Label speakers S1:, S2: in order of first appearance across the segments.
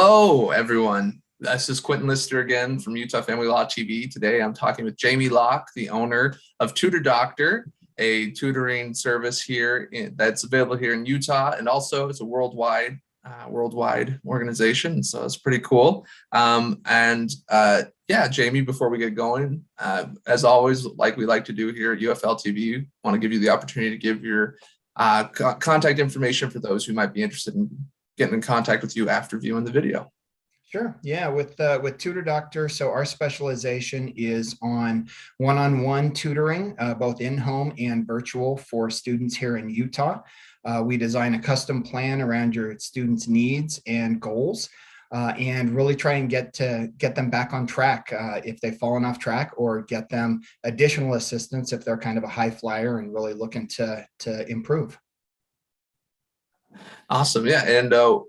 S1: Hello, everyone. This is Quentin Lister again from Utah Family Law TV. Today, I'm talking with Jamie Locke, the owner of Tutor Doctor, a tutoring service that's available here in Utah, and also it's a worldwide organization. So it's pretty cool. Yeah, Jamie, before we get going, as always, like we like to do here at UFL TV, want to give you the opportunity to give your contact information for those who might be interested in getting in contact with you after viewing the video.
S2: Sure. Yeah, with Tutor Doctor, so our specialization is on one-on-one tutoring, both in-home and virtual for students here in Utah. We design a custom plan around your students' needs and goals, and really try and get them back on track if they've fallen off track, or get them additional assistance if they're kind of a high flyer and really looking to improve.
S1: Awesome. Yeah.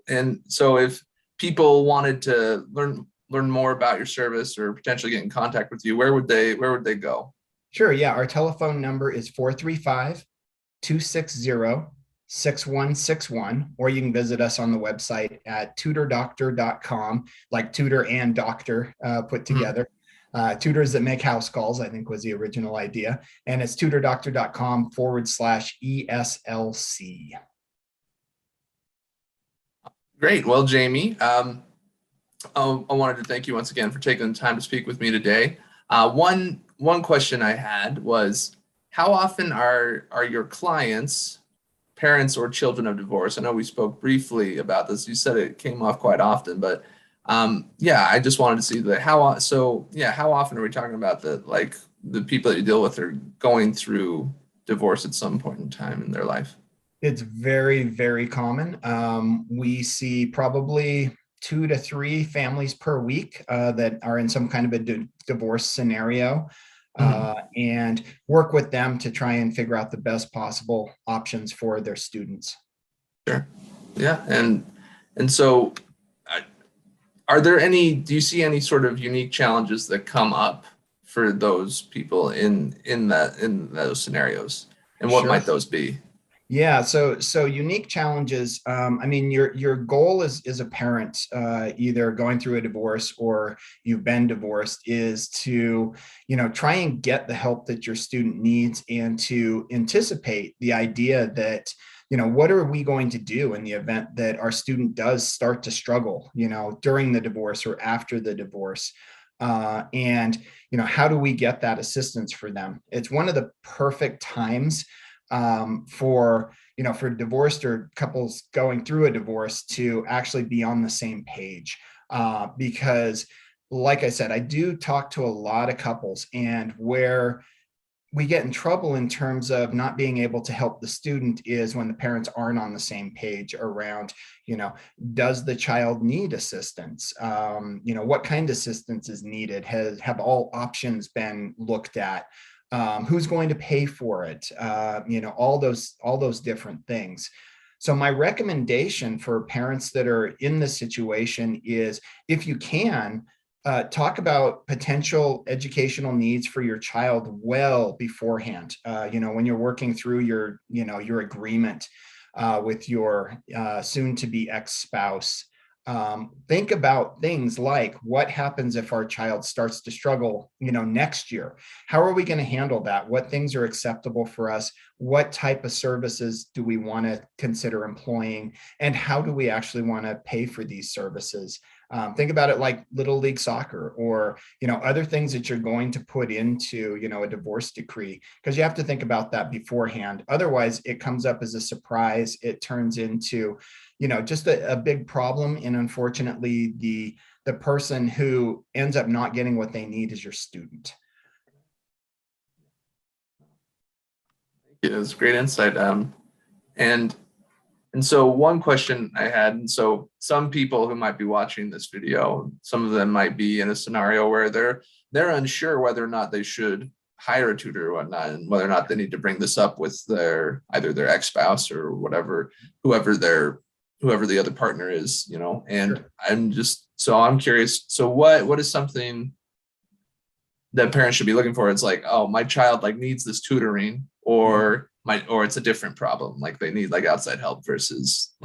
S1: And so if people wanted to learn more about your service or potentially get in contact with you, where would they go?
S2: Sure. Yeah. Our telephone number is 435-260-6161, or you can visit us on the website at tutordoctor.com, like tutor and doctor put together. Tutors that make house calls, I think, was the original idea. And it's tutordoctor.com/ESLC.
S1: Great. Well, Jamie, I wanted to thank you once again for taking the time to speak with me today. One question I had was, how often are your clients parents or children of divorce? I know we spoke briefly about this. You said it came off quite often, but yeah, I just wanted to see that how often are we talking about the people that you deal with are going through divorce at some point in time in their life?
S2: It's very, very common. We see probably 2 to 3 families per week that are in some kind of a divorce scenario, and work with them to try and figure out the best possible options for their students.
S1: Sure. Yeah. And so do you see any sort of unique challenges that come up for those people in those scenarios? And what might those be?
S2: Yeah, so unique challenges. I mean, your goal as a parent, either going through a divorce or you've been divorced, is to try and get the help that your student needs, and to anticipate the idea that what are we going to do in the event that our student does start to struggle, during the divorce or after the divorce. And how do we get that assistance for them? It's one of the perfect times for divorced or couples going through a divorce to actually be on the same page, because, like I said, I do talk to a lot of couples, and where we get in trouble in terms of not being able to help the student is when the parents aren't on the same page around, does the child need assistance? What kind of assistance is needed? Have all options been looked at? Who's going to pay for it? All those different things. So my recommendation for parents that are in this situation is, if you can, talk about potential educational needs for your child well beforehand. When you're working through your agreement with your soon-to-be ex-spouse. Think about things like, what happens if our child starts to struggle, next year? How are we going to handle that? What things are acceptable for us? What type of services do we want to consider employing? And how do we actually want to pay for these services? Think about it like Little League soccer, or, other things that you're going to put into, a divorce decree, because you have to think about that beforehand. Otherwise, it comes up as a surprise. It turns into, just a big problem. And unfortunately, the person who ends up not getting what they need is your student.
S1: Yeah, it's great insight. And so one question I had, and so some people who might be watching this video, some of them might be in a scenario where they're unsure whether or not they should hire a tutor or whatnot, and whether or not they need to bring this up with either their ex-spouse or whoever the other partner is, and sure. I'm curious. So what is something that parents should be looking for? It's like, oh, my child needs this tutoring, or it's a different problem, like they need outside help versus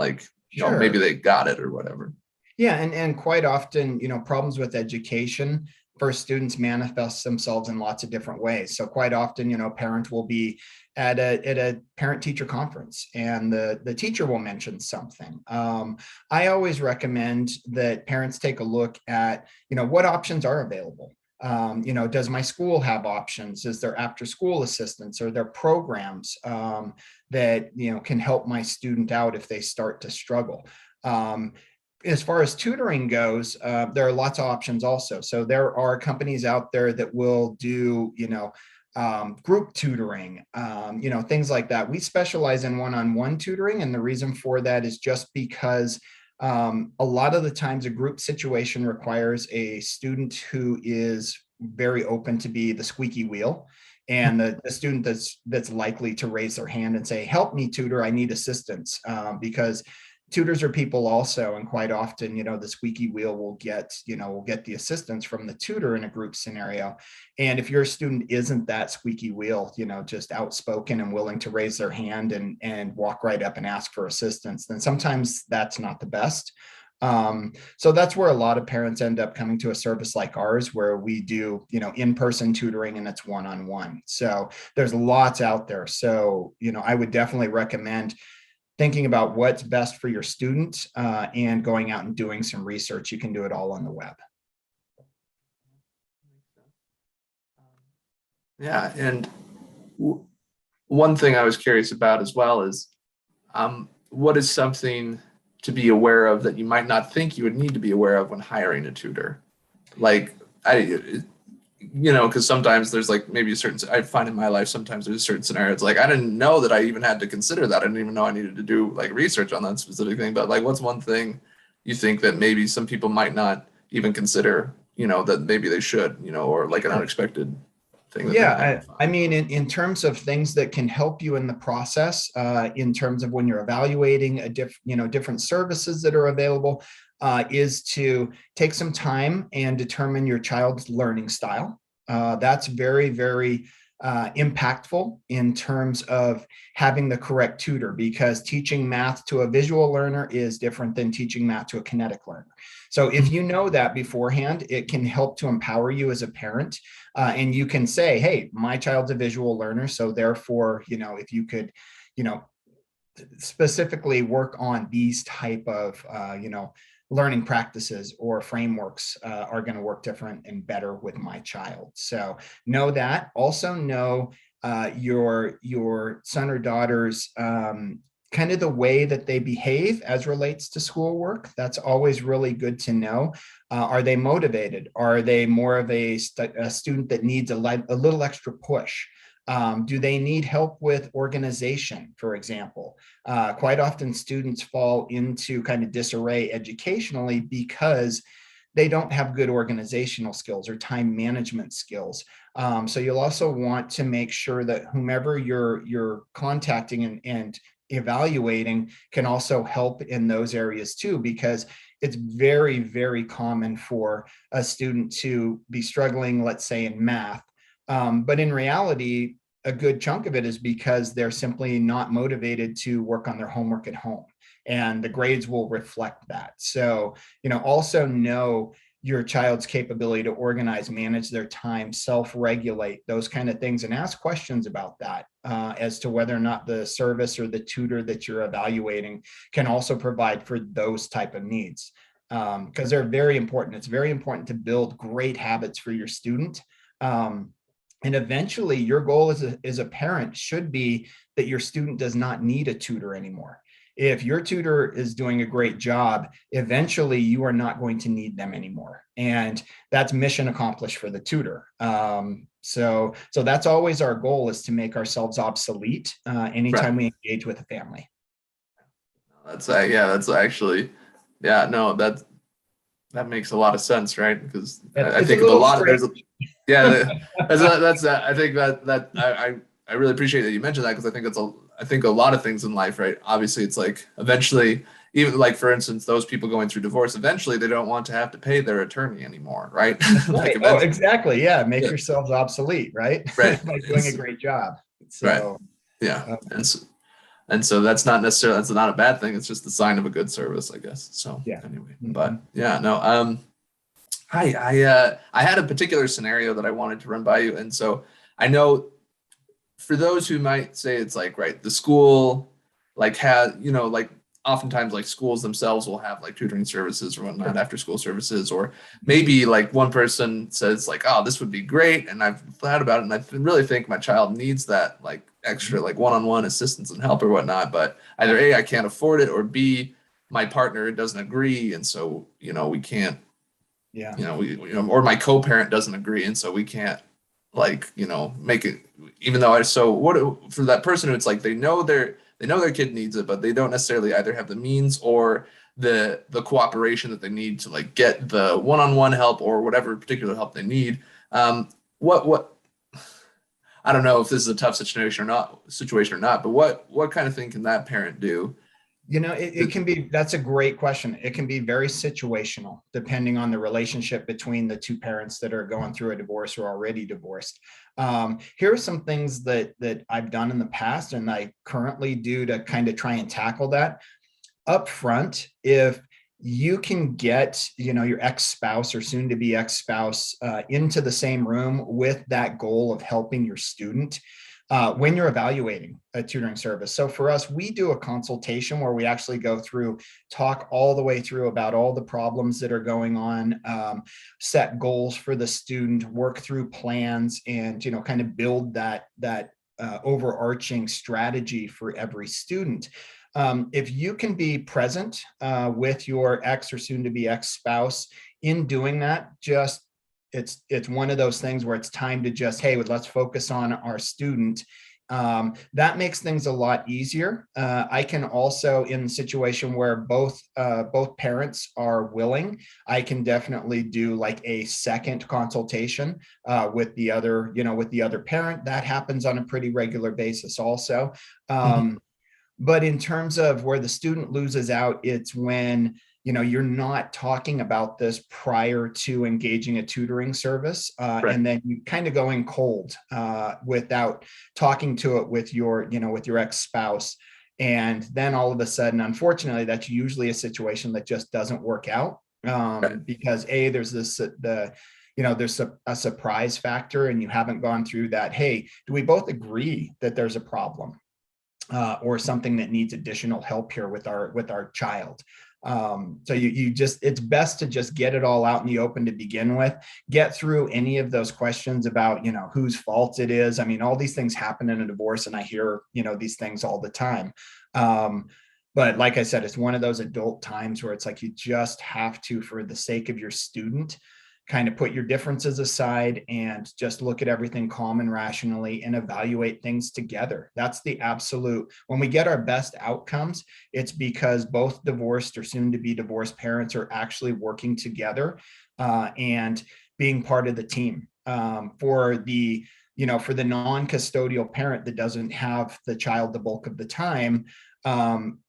S2: Sure.
S1: Maybe they got it or whatever.
S2: Yeah, and quite often, problems with education for students manifest themselves in lots of different ways. So quite often, parent will be at a parent-teacher conference, and the teacher will mention something. I always recommend that parents take a look at, what options are available. Does my school have options? Is there after-school assistance? Are there programs that can help my student out if they start to struggle? As far as tutoring goes, there are lots of options also. So there are companies out there that will do, group tutoring, things like that. We specialize in one-on-one tutoring. And the reason for that is just because a lot of the times a group situation requires a student who is very open to be the squeaky wheel, and the student that's likely to raise their hand and say, help me, tutor, I need assistance, because tutors are people also, and quite often, the squeaky wheel will get the assistance from the tutor in a group scenario. And if your student isn't that squeaky wheel, just outspoken and willing to raise their hand and walk right up and ask for assistance, then sometimes that's not the best. So that's where a lot of parents end up coming to a service like ours, where we do, in-person tutoring, and it's one-on-one. So there's lots out there. So, I would definitely recommend thinking about what's best for your student, and going out and doing some research. You can do it all on the web.
S1: Yeah, and one thing I was curious about as well is, what is something to be aware of that you might not think you would need to be aware of when hiring a tutor? Like, because sometimes there's like maybe a certain, I find in my life, sometimes there's certain scenarios, like I didn't know that I even had to consider that. I didn't even know I needed to do like research on that specific thing. But like, what's one thing you think that maybe some people might not even consider, that maybe they should, or like an unexpected thing that they might
S2: Yeah, I
S1: find?
S2: mean, in terms of things that can help you in the process, in terms of when you're evaluating different services that are available, is to take some time and determine your child's learning style. That's very, very impactful in terms of having the correct tutor, because teaching math to a visual learner is different than teaching math to a kinetic learner. So if you know that beforehand, it can help to empower you as a parent, and you can say, hey, my child's a visual learner, so therefore, if you could, specifically work on these type of, learning practices or frameworks, are going to work different and better with my child. So know that. Also know your son or daughter's, kind of the way that they behave as relates to schoolwork. That's always really good to know. Are they motivated? Are they more of a student that needs a little extra push? Do they need help with organization, for example? Quite often students fall into kind of disarray educationally because they don't have good organizational skills or time management skills. So you'll also want to make sure that whomever you're contacting and evaluating can also help in those areas too, because it's very, very common for a student to be struggling, let's say in math. But in reality, a good chunk of it is because they're simply not motivated to work on their homework at home, and the grades will reflect that. So, also know your child's capability to organize, manage their time, self-regulate, those kind of things, and ask questions about that, as to whether or not the service or the tutor that you're evaluating can also provide for those type of needs, because they're very important. It's very important to build great habits for your student. And eventually your goal as a parent should be that your student does not need a tutor anymore. If your tutor is doing a great job, eventually you are not going to need them anymore. And that's mission accomplished for the tutor. So that's always our goal, is to make ourselves obsolete
S1: Right.
S2: anytime we engage with a family.
S1: That's actually, yeah, no, that makes a lot of sense, right? Because I
S2: It's a
S1: think of a
S2: little
S1: lot of,
S2: strange.
S1: yeah, that's I think that I really appreciate that you mentioned that, because I think I think a lot of things in life, right? Obviously, it's like eventually, even like for instance, those people going through divorce, eventually they don't want to have to pay their attorney anymore, right?
S2: That's
S1: Like
S2: right. Oh,
S1: eventually,
S2: exactly. Yeah. Make
S1: yeah,
S2: yourselves obsolete, right?
S1: right,
S2: By doing a great job.
S1: right,
S2: So,
S1: yeah,
S2: uh,
S1: and so, And so that's not necessarily, that's not a bad thing. It's just the sign of a good service, I guess. So
S2: Yeah.
S1: anyway,
S2: Mhm.
S1: but yeah, no, I had a particular scenario that I wanted to run by you. And so I know for those who might say it's like, right, the school like has, like oftentimes like schools themselves will have like tutoring services or whatnot,
S2: Sure.
S1: after school services, or maybe like one person says like, oh, this would be great. And I've thought about it and I really think my child needs that like extra
S2: Mhm.
S1: like one-on-one assistance and help or whatnot. But either A, I can't afford it, or B, my partner doesn't agree. And so, we can't,
S2: Yeah.
S1: or my co-parent doesn't agree, and so we can't like make it. Even though so what for that person who it's like they know their kid needs it, but they don't necessarily either have the means or the cooperation that they need to like get the one-on-one help or whatever particular help they need. What I don't know if this is a tough situation or not, but what kind of thing can that parent do?
S2: It can be, that's a great question. It can be very situational depending on the relationship between the two parents that are going through a divorce or already divorced. Here are some things that I've done in the past and I currently do to kind of try and tackle that up front. If you can get your ex-spouse or soon to be ex-spouse into the same room with that goal of helping your student when you're evaluating a tutoring service. So for us, we do a consultation where we actually go through, talk all the way through about all the problems that are going on, set goals for the student, work through plans, and kind of build that overarching strategy for every student. If you can be present with your ex or soon to be ex spouse in doing that, just it's one of those things where it's time to just, hey, let's focus on our student. That makes things a lot easier. I can also, in a situation where both parents are willing, I can definitely do like a second consultation with the other parent. That happens on a pretty regular basis also. But in terms of where the student loses out, it's when you're not talking about this prior to engaging a tutoring service,
S1: Right.
S2: and then you kind of going cold without talking to it with your ex-spouse. And then all of a sudden, unfortunately, that's usually a situation that just doesn't work out,
S1: Right.
S2: because there's there's a surprise factor and you haven't gone through that. Hey, do we both agree that there's a problem? Or something that needs additional help here with our child. So it's best to just get it all out in the open to begin with, get through any of those questions about, whose fault it is. I mean, all these things happen in a divorce and I hear, these things all the time. But like I said, it's one of those adult times where it's like, you just have to, for the sake of your student, kind of put your differences aside and just look at everything calm and rationally and evaluate things together. That's the absolute, when we get our best outcomes, it's because both divorced or soon to be divorced parents are actually working together and being part of the team. For the non-custodial parent that doesn't have the child the bulk of the time,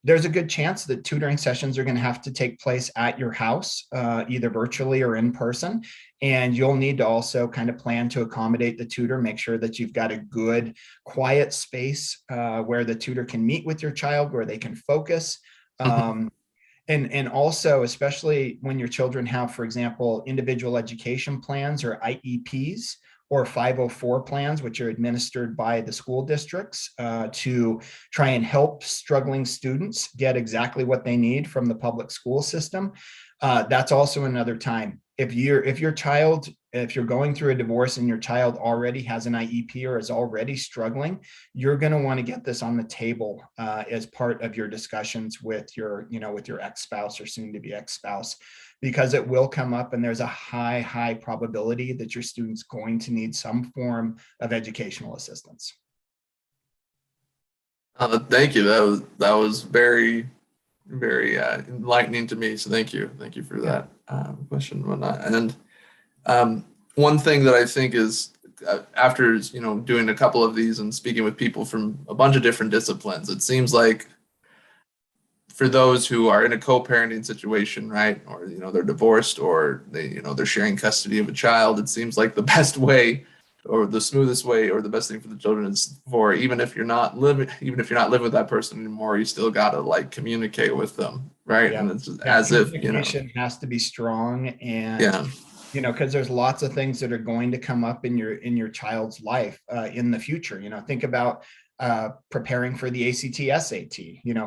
S2: there's a good chance that tutoring sessions are going to have to take place at your house, either virtually or in person. And you'll need to also kind of plan to accommodate the tutor, make sure that you've got a good, quiet space where the tutor can meet with your child, where they can focus. And also, especially when your children have, for example, individual education plans or IEPs or 504 plans, which are administered by the school districts to try and help struggling students get exactly what they need from the public school system. That's also another time. If you're going through a divorce and your child already has an IEP or is already struggling, you're going to want to get this on the table as part of your discussions with your ex-spouse or soon to be ex-spouse, because it will come up and there's a high probability that your student's going to need some form of educational assistance.
S1: Thank you. That was very, very enlightening to me. So thank you for
S2: Yeah.
S1: that question and whatnot. And one thing that I think is after doing a couple of these and speaking with people from a bunch of different disciplines, it seems like for those who are in a co-parenting situation, right, or they're divorced or they're sharing custody of a child, it seems like the best way or the smoothest way or the best thing for the children is for, even if you're not living with that person anymore, you still got to like communicate with them, right?
S2: Yeah.
S1: And it's
S2: Yeah.
S1: as if, you know,
S2: Communication has to be strong, and
S1: yeah,
S2: because there's lots of things that are going to come up in your child's life in the future. Think about preparing for the ACT, SAT.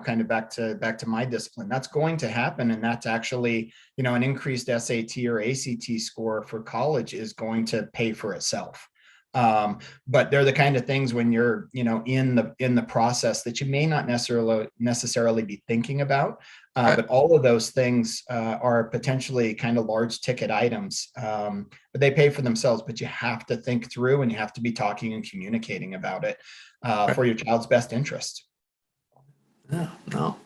S2: Kind of back to my discipline. That's going to happen, and that's actually an increased SAT or ACT score for college is going to pay for itself. But they're the kind of things when you're in the process that you may not necessarily be thinking about. But all of those things are potentially kind of large ticket items, but they pay for themselves. But you have to think through, and you have to be talking and communicating about it for your child's best interest.
S1: yeah, no,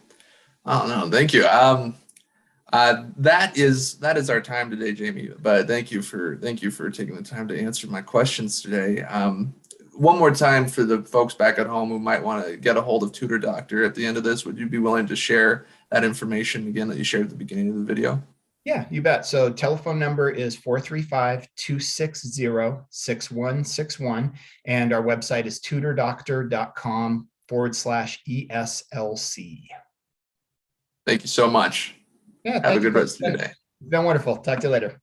S1: oh no, thank you. That is our time today, Jamie. But thank you for taking the time to answer my questions today. One more time for the folks back at home who might want to get a hold of Tutor Doctor at the end of this, would you be willing to share that information again that you shared at the beginning of the video?
S2: Yeah, you bet. So telephone number is 435-260-6161. And our website is tutordoctor.com/ESLC.
S1: Thank you so much.
S2: Yeah,
S1: Have a
S2: thank you
S1: good
S2: for
S1: rest of your day.
S2: It's been wonderful. Talk to you later.